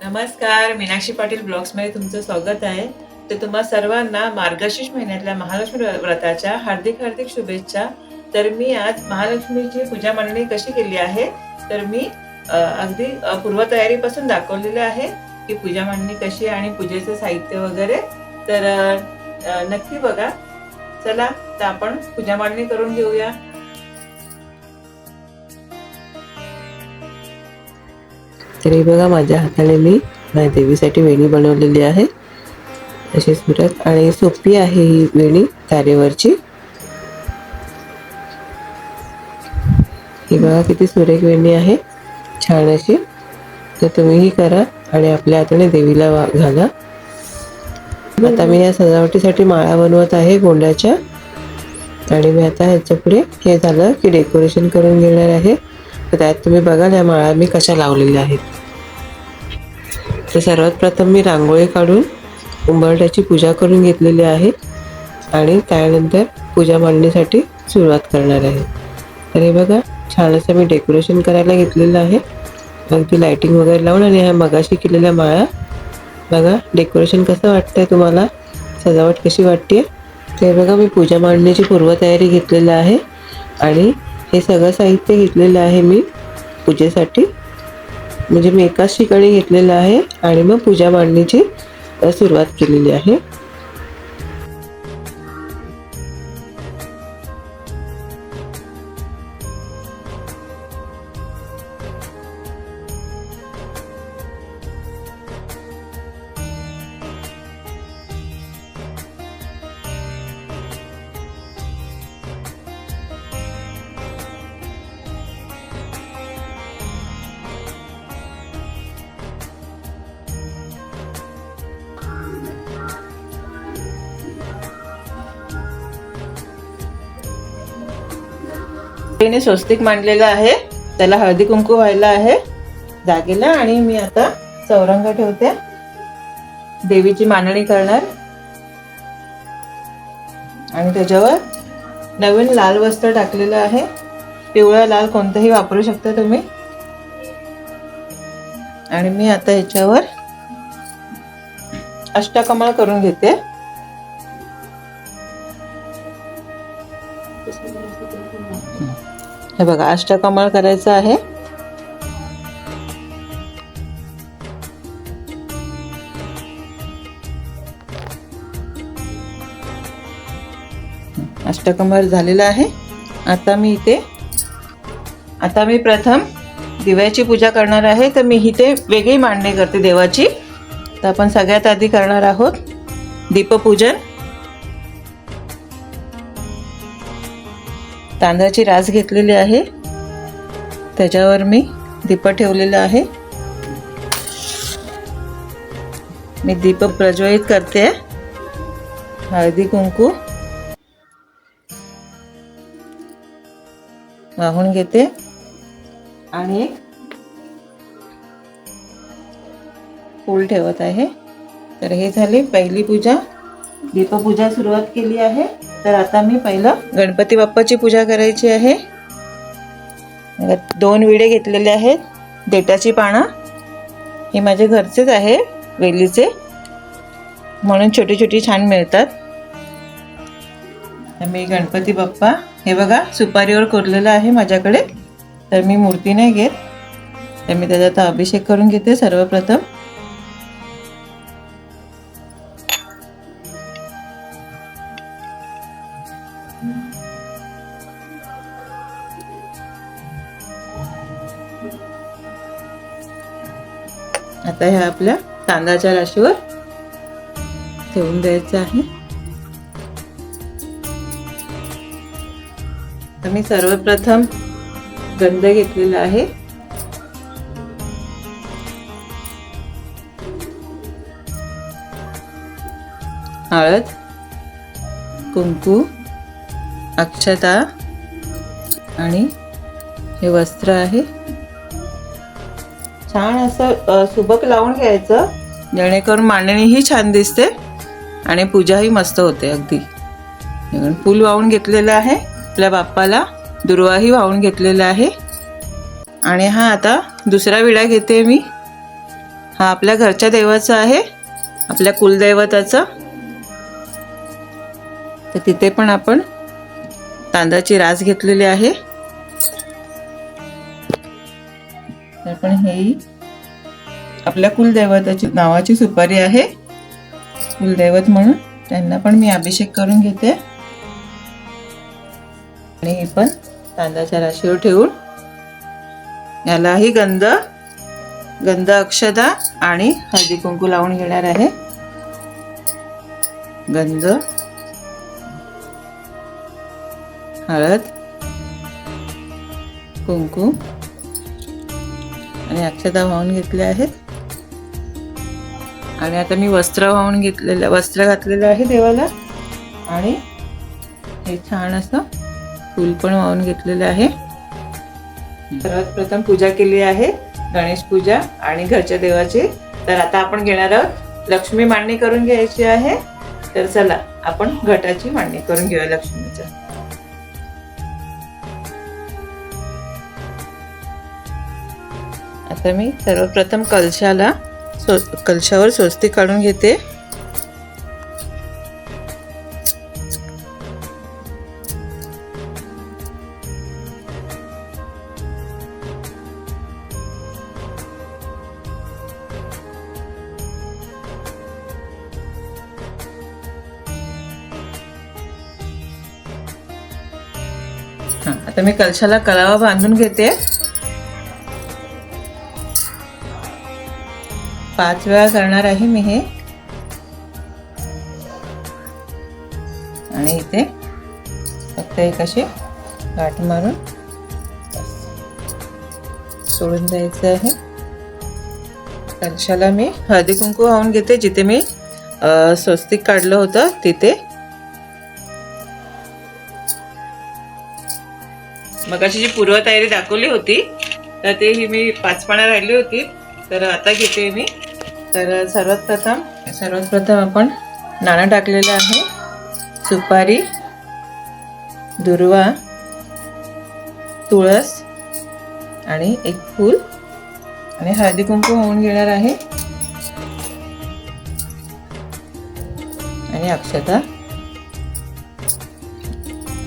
नमस्कार, मीनाक्षी पाटील ब्लॉग्समध्ये तुमचं स्वागत आहे. तर तुम्हा सर्वांना मार्गशीर्ष महिन्यातल्या महालक्ष्मी व्रताच्या हार्दिक हार्दिक शुभेच्छा. तर मी आज महालक्ष्मीची पूजा मांडणी कशी केली आहे तर मी अगदी पूर्वतयारीपासून दाखवलेलं आहे की पूजा मांडणी कशी आणि पूजेचं साहित्य वगैरे. तर नक्की बघा. चला तर आपण पूजा मांडणी करून घेऊया. तर हे बघा, माझ्या हाताने मी माझ्या देवीसाठी वेणी बनवलेली आहे. अशी सुरत आणि सोपी आहे ही वेणी तारेवरची. ही बघा किती सुरेख वेणी आहे, छान अशी. तर तुम्हीही करा आणि आपल्या हाताने देवीला घाला. आता मी या सजावटीसाठी माळा बनवत आहे गोंड्याच्या. आणि मी आता ह्याच्या पुढे हे झालं की डेकोरेशन करून घेणार आहे. तर त्यात तुम्ही बघाल या माळा मी कशा लावलेल्या आहेत. तर सर्वात प्रथम मी रांगोळी काढून उंबरठ्याची पूजा करून घेतलेली आहे आणि त्यानंतर पूजा मांडणीसाठी सुरुवात करणार आहे. तर हे बघा, छान असं मी डेकोरेशन करायला घेतलेलं आहे. अगदी लाइटिंग वगैरे लावून. आणि ह्या मगाशी केलेल्या माळा बघा, डेकोरेशन कसं वाटतंय तुम्हाला, सजावट कशी वाटते. ते बघा, मी पूजा मांडणीची पूर्वतयारी घेतलेलं आहे आणि हे सगळं साहित्य घेतलेलं आहे मी पूजेसाठी. म्हणजे मी एकाच ठिकाणी घेतलेलं आहे आणि मग पूजा मांडणीची सुरुवात केलेली आहे. ने स्वस्तिक मांडलेलं आहे, त्याला हळदी कुंकू व्हायला आहे जागेला. आणि मी आता चौरंग ठेवते, देवीची मांडणी करणार. आणि त्याच्यावर नवीन लाल वस्त्र टाकलेलं आहे. पिवळा लाल कोणतंही वापरू शकता तुम्ही. आणि मी आता ह्याच्यावर अष्टकमळ करून घेते. हे बघा, अष्टकमळ करायचं आहे. अष्टकमळ झालेलं आहे. आता मी प्रथम दिव्याची पूजा करणार आहे. तर मी इथे वेगळी मांडणी करते देवाची. तर आपण सगळ्यात आधी करणार आहोत दीपपूजन. तांदळाची रास घेतलेली आहे, त्याच्यावर मी दीप ठेवलेला आहे. मी दीप प्रज्वलित करते. हळदी कुंकू वाहून घेते आणि फूल ठेवत आहे. तर हे झाली पहिली पूजा, दीपपूजा सुरुवात केली आहे. तर आता मी पहिलं गणपती बाप्पाची पूजा करायची आहे. 2 विडे घेतलेले आहेत. देठाची पानं हे माझे घरचेच आहे, वेलीचे, म्हणून छोटी छोटी छान मिळतात. मी गणपती बाप्पा, हे बघा सुपारीवर कोरलेलं आहे माझ्याकडे. तर मी मूर्ती नाही घेत, तर मी त्याचा अभिषेक करून घेते सर्वप्रथम. आता ह्या आपल्या तांदळाच्या राशीवर ठेवून द्यायचं आहे. तर मी सर्वप्रथम गंध घेतलेला आहे. हळद, कुंकू, अक्षता आणि हे वस्त्र आहे. छान असं सुबक लावून घ्यायचं, जेणेकरून मांडणीही छान दिसते आणि पूजाही मस्त होते. अगदी फूल वाहून घेतलेलं आहे. आपल्या बाप्पाला दुर्वाही वाहून घेतलेला आहे. आणि हा आता दुसरा विडा घेते मी. हा आपल्या घरच्या देवाचा आहे, आपल्या कुलदैवताचा. तर तिथे पण आपण तांदळाची रास घेतलेली आहे. तर पण हे आपल्या कुलदैवताची नावाची सुपारी आहे, कुलदैवत म्हणून त्यांना पण मी अभिषेक करून घेते. आणि हे पण तांदळाच्या राशीवर ठेवून यालाही गंध अक्षदा आणि हळदी कुंकू लावून घेणार आहे. गंध, हळद, कुंकू आणि अक्षदा वाहून घेतल्या आहेत. आणि आता मी वस्त्र घातलेलं आहे देवाला. आणि हे छान असं फूल पण वाहून घेतलेलं आहे. सर्वात प्रथम पूजा केली आहे, गणेश पूजा आणि घरच्या देवाची. तर आता आपण घेणार आहोत लक्ष्मी मांडणी करून घ्यायची आहे. तर चला आपण घटाची मांडणी करून घेऊया लक्ष्मीच्या. आता मी सर्वप्रथम कलशावर स्वस्तिक काढून घेते. आता मी कलशाला कळावा बांधून घेते. 5 वेळा करणार आहे मी हे. आणि इथे फक्त एक अशी गाठ मारून सोडून द्यायचं आहे. कलशाला मी हळदी कुंकू वाहून घेते, जिथे मी स्वस्तिक काढलं होतं तिथे. मगाशी जी पूर्वतयारी दाखवली होती तर ते ही मी 5 पानं राहिली होती, तर आता घेते मी. तर सर्वात प्रथम आपण नाणं टाकलेलं आहे, सुपारी, दुर्वा, तुळस आणि एक फूल आणि हळदी कुंकू होऊन घेणार आहे. आणि अक्षता.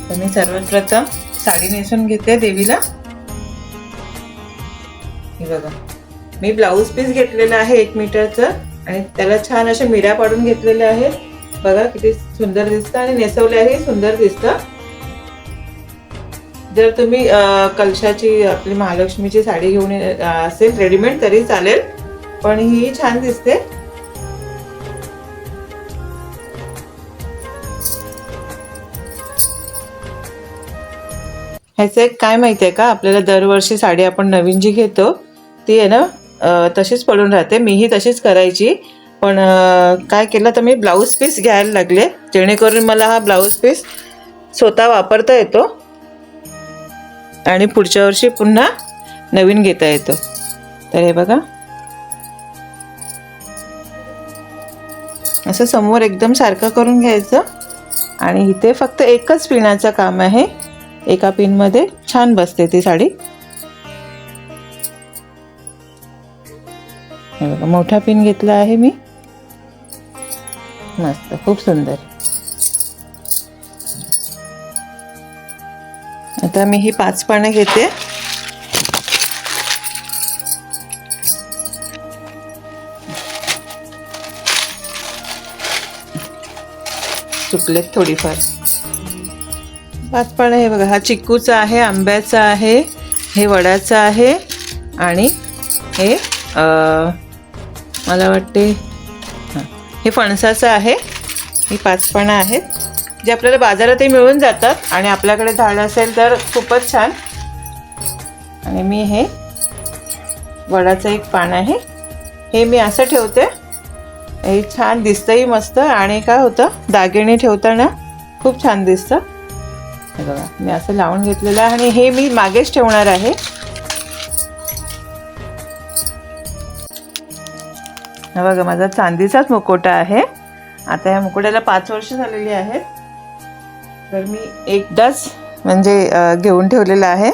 तर मी सर्वात प्रथम साडी नेसून घेते देवीला. हे बघा, मी ब्लाऊज पीस घेतलेला आहे 1 मीटरचं आणि त्याला छान अशा मिऱ्या पाडून घेतलेल्या आहेत. बघा किती सुंदर दिसतं आणि नेसवल्याही सुंदर दिसतं. जर तुम्ही कलशाची आपली महालक्ष्मीची साडी घेऊन असेल रेडीमेड तरी चालेल, पण ही छान दिसते. ह्याचं एक काय माहिती आहे का, आपल्याला दरवर्षी साडी आपण नवीन जी घेतो ती आहे ना तशीच पडून राहते. मीही तशीच करायची, पण काय केलं तर मी ब्लाऊज पीस घ्यायला लागले, जेणेकरून मला हा ब्लाऊज पीस स्वतः वापरता येतो आणि पुढच्या वर्षी पुन्हा नवीन घेता येतो. तर हे बघा, असं समोर एकदम सारखं करून घ्यायचं. आणि इथे फक्त एकच पिनाचं काम आहे, एका पिनमध्ये छान बसते ती साडी. हे बघा, मोठा पिन घेतला आहे मी, मस्त, खूप सुंदर. आता मी ही 5 पानं घेते. चुकलेत थोडीफार. 5 पानं. हे बघा, हा चिक्कूचा आहे, आंब्याचा आहे, हे वडाचं आहे आणि हे मला वाटते हे फणसाचं आहे. ही 5 पानं आहेत, जे आपल्याला बाजारातही मिळून जातात आणि आपल्याकडे झाड असेल तर खूपच छान. आणि मी हे वडाचं एक पान आहे, हे मी असं ठेवते. हे छान दिसतंही मस्त आणि काय होतं, दागिने ठेवताना खूप छान दिसतं. हे बघा, मी असं लावून घेतलेलं आहे आणि हे मी मागेच ठेवणार आहे. हा बघा, माझा चांदीचाच मुकोटा आहे. आता या मुकुटाला 5 वर्ष झालेली आहेत. तर मी एकदाच म्हणजे घेऊन ठेवलेला आहे,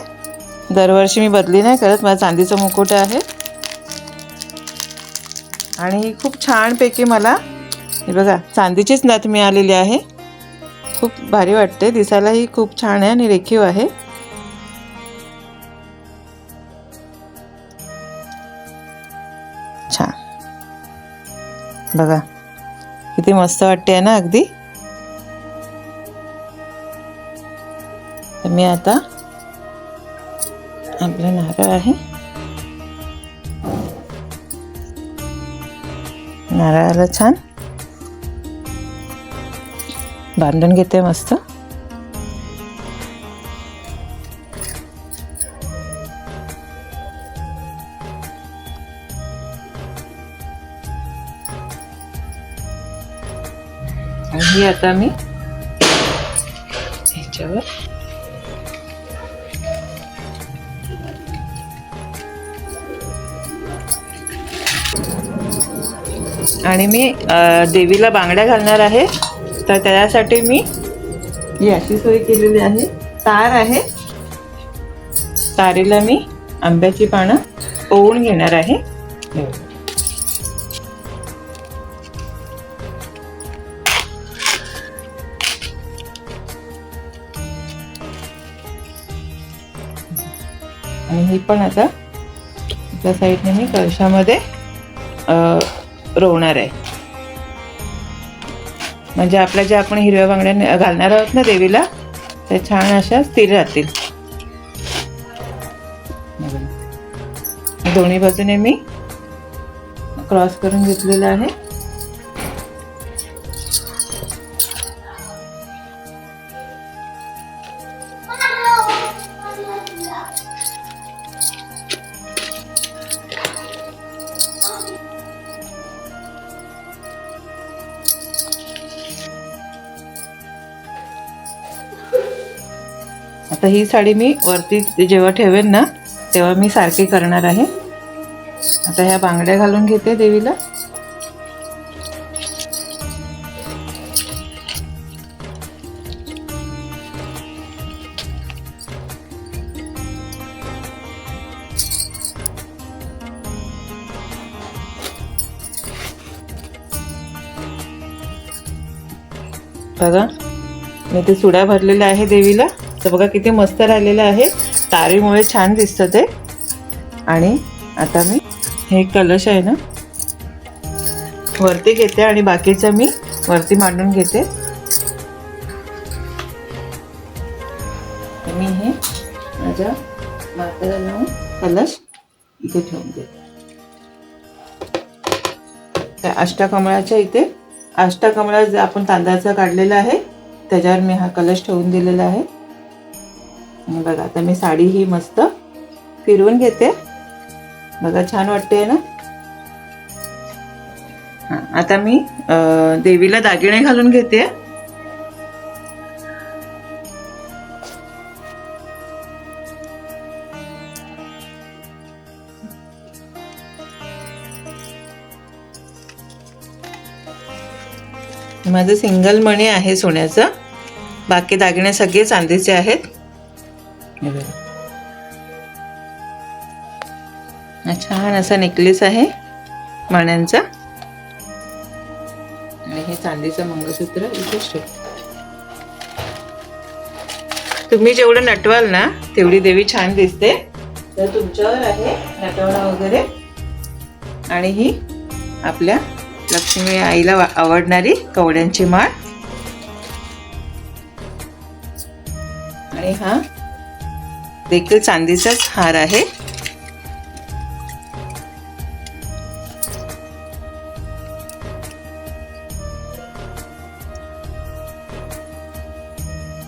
दरवर्षी मी बदली नाही करत. माझा चांदीचा मुकुटा आहे. आणि ही खूप छानपैकी मला हे बघा चांदीचीच नथ मिळालेली आहे. खूप भारी वाटते, दिसायला ही खूप छान आहे आणि रेखीव आहे. छान बघा किती मस्त वाटते ना अगदी. तर मी आता आपला नारळ आहे, नारळाला छान बांधून घेते मस्त. आणि आता मी ह्याच्यावर आणि मी देवीला बांगड्या घालणार आहे. तर त्यासाठी मी ही अशी सोय केलेली आहे. तार आहे, तारेला मी आंब्याची पानं ओवून घेणार आहे. आणि ही पण आता त्या साईडने मी कळशामध्ये रोवणार आहे. म्हणजे आपल्या ज्या आपण हिरव्या बांगड्या घालणार आहोत ना देवीला, त्या छान अशा स्थिर राहतील. दोन्ही बाजूने मी क्रॉस करून घेतलेलं आहे. आता ही साडी मी वरती जेव्हा ठेवेन ना तेव्हा मी सारखी करणार आहे. आता ह्या बांगड्या घालून घेते देवीला. बघा मी ते सुड्या भरलेल्या आहे देवीला. तर बघा किती मस्त राहिलेलं आहे, तारेमुळे छान दिसतं ते. आणि आता मी हे कलश आहे ना वरती घेते आणि बाकीचं मी वरती मांडून घेते. मी हे माझ्या मातेला लावून कलश इथे ठेवून देते. त्या अष्टकमळाच्या इथे अष्टकमळा जे आपण तांदळाचा काढलेला आहे त्याच्यावर मी हा कलश ठेवून दिलेला आहे. आणि बघा आता मी साडी ही मस्त फिरवून घेते. बघा छान वाटते ना. आता मी देवीला दागिने घालून घेते. माझं सिंगल मणी आहे सोन्याचं, बाकी दागिने सगळे चांदीचे आहेत. छान असा नेकलेस आहे मण्यांचा. आणि हे चांदीचं मंगळसूत्र इथेच ठेव. तुम्ही जेवढं नटवाल ना तेवढी देवी छान दिसते. तर तुमच्यावर आहे नटवणं वगैरे. आणि ही आपल्या लक्ष्मी आईला आवडणारी कवड्यांची माळ. आणि हा देखील चांदीचाच हार आहे.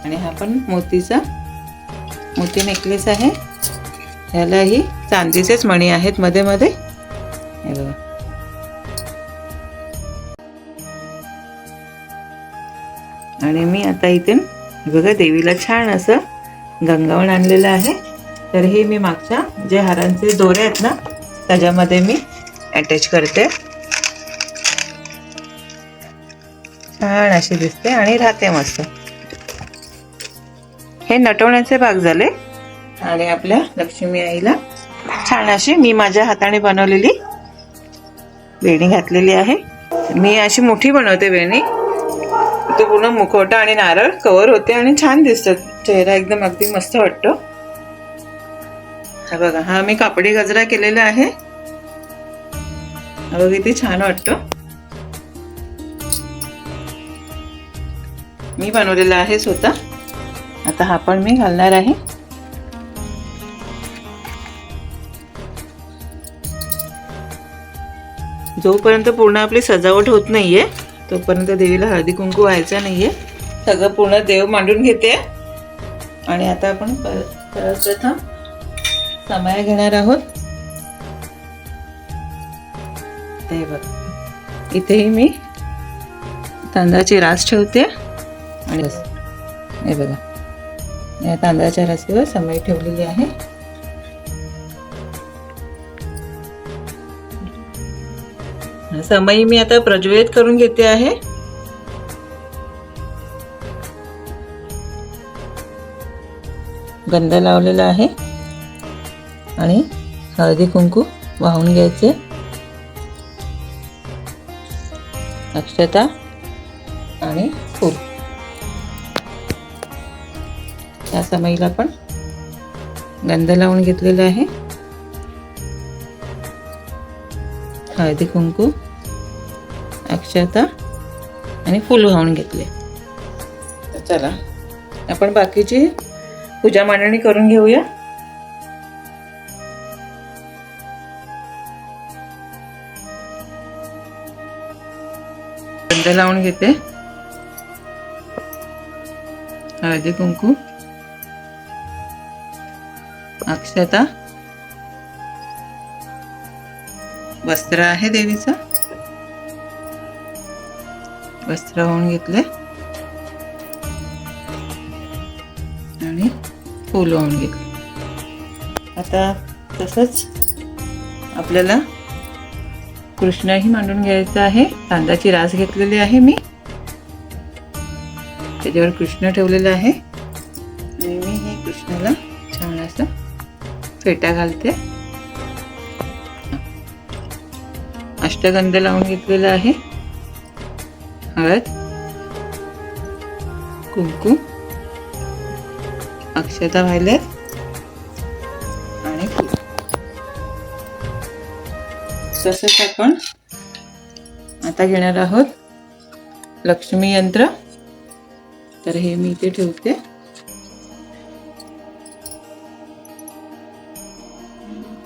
आणि हा पण मोती नेकलेस आहे. यालाही चांदीचेच मणी आहेत मध्ये मध्ये. हे बघा आणि मी आता इथे बघा देवीला छान असं गंगावण आणलेलं आहे. तर हे मी मागच्या जे हारांचे दोरे आहेत ना त्याच्यामध्ये मी अटॅच करते. छान अशी दिसते आणि राहते मस्त. हे नटवण्याचे भाग झाले. आणि आपल्या लक्ष्मी आईला छान अशी मी माझ्या हाताने बनवलेली वेणी घातलेली आहे. मी अशी मोठी बनवते वेणी, तो पूर्ण मुखवटा आणि नारळ कव्हर होते आणि छान दिसतात. चेहरा एकदम अगदी मस्त वाटतो. हा बघा, हा मी कापडी गजरा केलेला आहे. हा बघा किती छान वाटतो. मी बनवलेला आहे स्वतः. आता हा पण मी घालणार आहे. जोपर्यंत पूर्ण आपली सजावट होत नाहीये तोपर्यंत देवीला हळदी कुंकू व्हायचं नाहीये. सगळं पूर्ण देव मांडून घेते आणि आता आपण प्रथम समया घेणार आहोत. ते बघ, इथेही मी तांदळाची रास ठेवते आणि हे बघा, या तांदळाच्या राशीवर समई ठेवलेली आहे. समई मी आता प्रज्वलित करून घेते आहे. गंध लावलेला आहे आणि हळदी कुंकू वाहून घ्यायचे. अक्षता आणि फूल. या समईला पण गंध लावून घेतलेला आहे. हळदी कुंकू, अक्षता आणि फूल वाहून घेतले. चला आपण बाकीची पूजा मांडणी करून घेऊया. गंध लावून घेते. हळदी कुंकू, अक्षता, वस्त्र आहे देवीचं, वस्त्र वाहून घेतले आणि फूल वाहून घेतले. आता तसंच आपल्याला कृष्णही मांडून घ्यायचा आहे. तांदळाची रास घेतलेली आहे मी, त्याच्यावर कृष्ण ठेवलेला आहे आणि मी हे कृष्णाला छान असं फेटा घालते. अष्टगंध लावून घेतलेला आहे. हळद, कुंकू, अक्षता व्हायल्यात आणि फूल. तसंच आपण आता घेणार आहोत लक्ष्मी यंत्र. तर हे मी इथे ठेवते.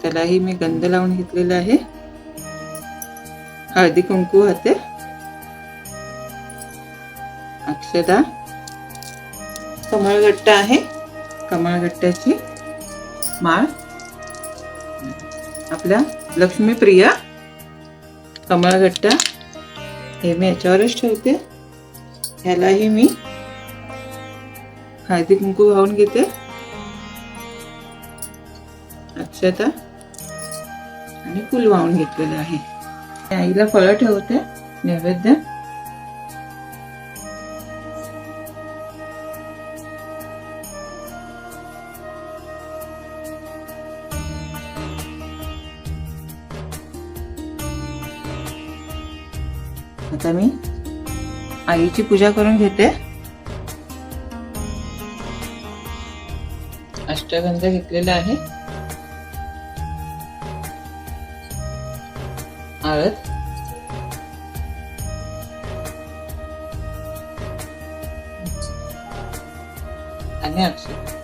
त्यालाही मी गंध लावून घेतलेला आहे. हळदी कुंकू होते, अक्षता, कमळगट्टा आहे, कमळगट्ट्याची माळ. आपल्या लक्ष्मीप्रिया कमळगट्टा हे मी याच्यावरच ठेवते. ह्यालाही मी हळदी कुंकू वाहून घेते. अक्षता आणि फूल वाहून घेतलेलं आहे. आईला फळं ठेवते नैवेद्य. आता मी आईची पूजा करून घेते. अष्टगंध घेतलेला आहे. हळद, आणि अक्षता.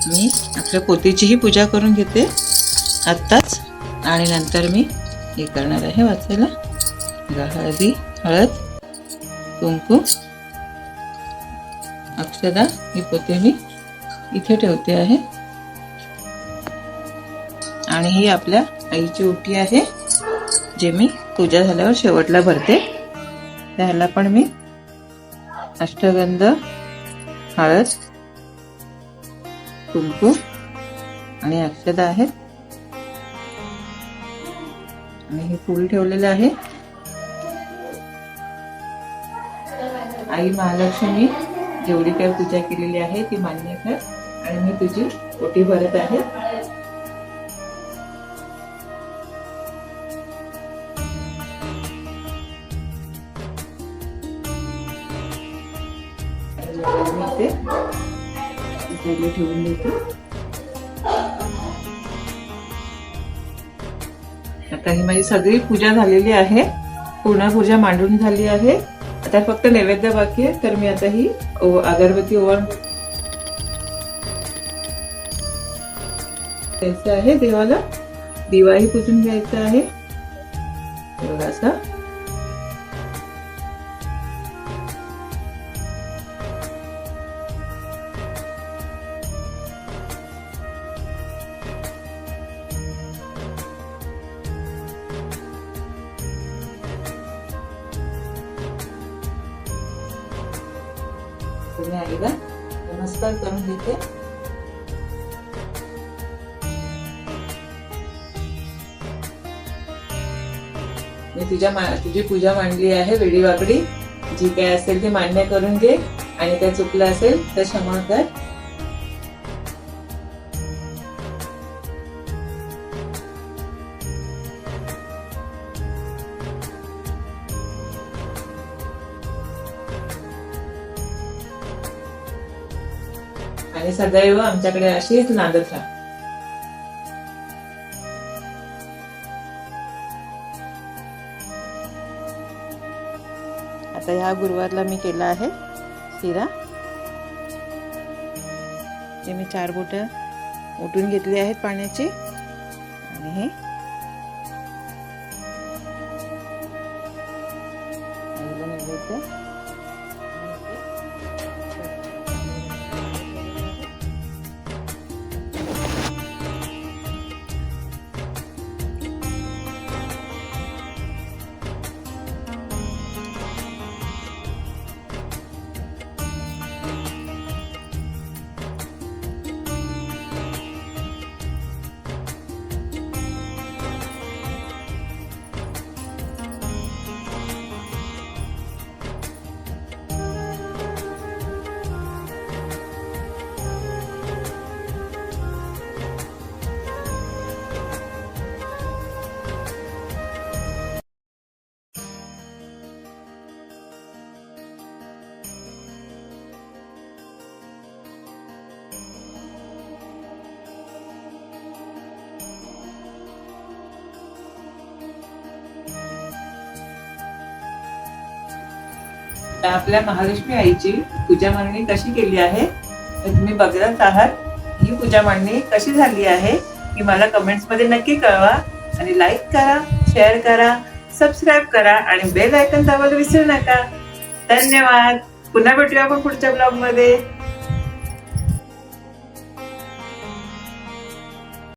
मी आपल्या पोतीचीही पूजा करून घेते आत्ताच आणि नंतर मी हे करणार आहे वाचायला. हळदी, हळद, कुंकू, अक्षता ही पोते मी इथे ठेवते आहे. आणि ही आपल्या आईची ओटी आहे जे मी पूजा झाल्यावर शेवटला भरते. त्याला पण मी अष्टगंध, हळद, कुंकू आणि अक्षता आहेत आणि हे फूल ठेवलेलं आहे. आई महालक्ष्मी जेवढी काही पूजा केलेली आहे ती मान्य कर आणि मी तुझी ओटी भरत आहे. साईडला ठेवून देते. आता ही माझी सगळी पूजा झालेली आहे. पूर्ण पूजा मांडून झाली आहे. आता फक्त नैवेद्य बाकी आहे. तर मी आता ही अगरबत्ती ओवाळून द्यायचं आहे देवाला. दिवाही पुसून घ्यायचा आहे. बघा असं. मी आईला नमस्कार करून घेते. मी तुझी पूजा मांडली आहे. वेडी वाकडी जी काय असेल ते मान्य करून घे आणि काय चुकलं असेल तर क्षमा कर. आणि सदैव आमच्याकडे अशीच नांदत राहा. आता ह्या गुरुवारला मी केला आहे शिरा. हे मी 4 बोटं उठून घेतली आहेत पाण्याची. आणि हे नैवेद्य. आपल्या महालक्ष्मी आईची पूजा मांडणी कशी केली आहे तर तुम्ही बघत आहात. ही पूजा मांडणी कशी झाली आहे ही मला कमेंट्स मध्ये नक्की कळवा. आणि लाईक करा, शेअर करा, सबस्क्राईब करा आणि बेल आयकॉन दाबायला विसरू नका. धन्यवाद. पुन्हा भेटूया आपण पुढच्या ब्लॉग मध्ये.